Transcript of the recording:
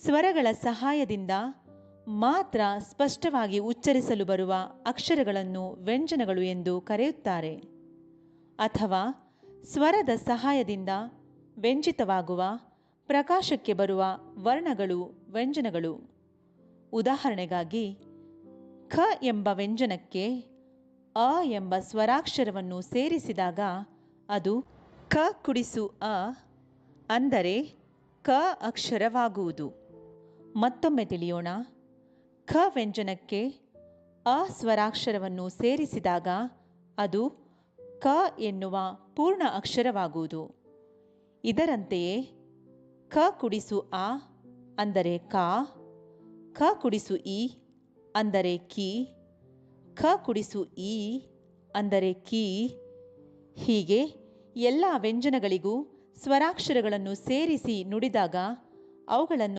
ಸ್ವರಗಳ ಸಹಾಯದಿಂದ ಮಾತ್ರ ಸ್ಪಷ್ಟವಾಗಿ ಉಚ್ಚರಿಸಲು ಬರುವ ಅಕ್ಷರಗಳನ್ನು ವ್ಯಂಜನಗಳು ಎಂದು ಕರೆಯುತ್ತಾರೆ. ಅಥವಾ ಸ್ವರದ ಸಹಾಯದಿಂದ ವ್ಯಂಜಿತವಾಗುವ ಪ್ರಕಾಶಕ್ಕೆ ಬರುವ ವರ್ಣಗಳು ವ್ಯಂಜನಗಳು. ಉದಾಹರಣೆಗಾಗಿ ಖ ಎಂಬ ವ್ಯಂಜನಕ್ಕೆ ಅ ಎಂಬ ಸ್ವರಾಕ್ಷರವನ್ನು ಸೇರಿಸಿದಾಗ ಅದು ಕ ಕುಡಿಸು ಅ ಅಂದರೆ ಕ ಅಕ್ಷರವಾಗುವುದು. ಮತ್ತೊಮ್ಮೆ ತಿಳಿಯೋಣ. ಖ ವ್ಯಂಜನಕ್ಕೆ ಅ ಸ್ವರಾಕ್ಷರವನ್ನು ಸೇರಿಸಿದಾಗ ಅದು ಕ ಎನ್ನುವ ಪೂರ್ಣ ಅಕ್ಷರವಾಗುವುದು. ಇದರಂತೆಯೇ ಖ ಕುಡಿಸು ಆ ಅಂದರೆ ಕಾ, ಖ ಕುಡಿಸು ಇ ಅಂದರೆ ಕಿ, ಖ ಕುಡಿಸು ಈ ಅಂದರೆ ಕೀ. ಹೀಗೆ ಎಲ್ಲ ವ್ಯಂಜನಗಳಿಗೂ ಸ್ವರಾಕ್ಷರಗಳನ್ನು ಸೇರಿಸಿ ನುಡಿದಾಗ ಅವುಗಳನ್ನು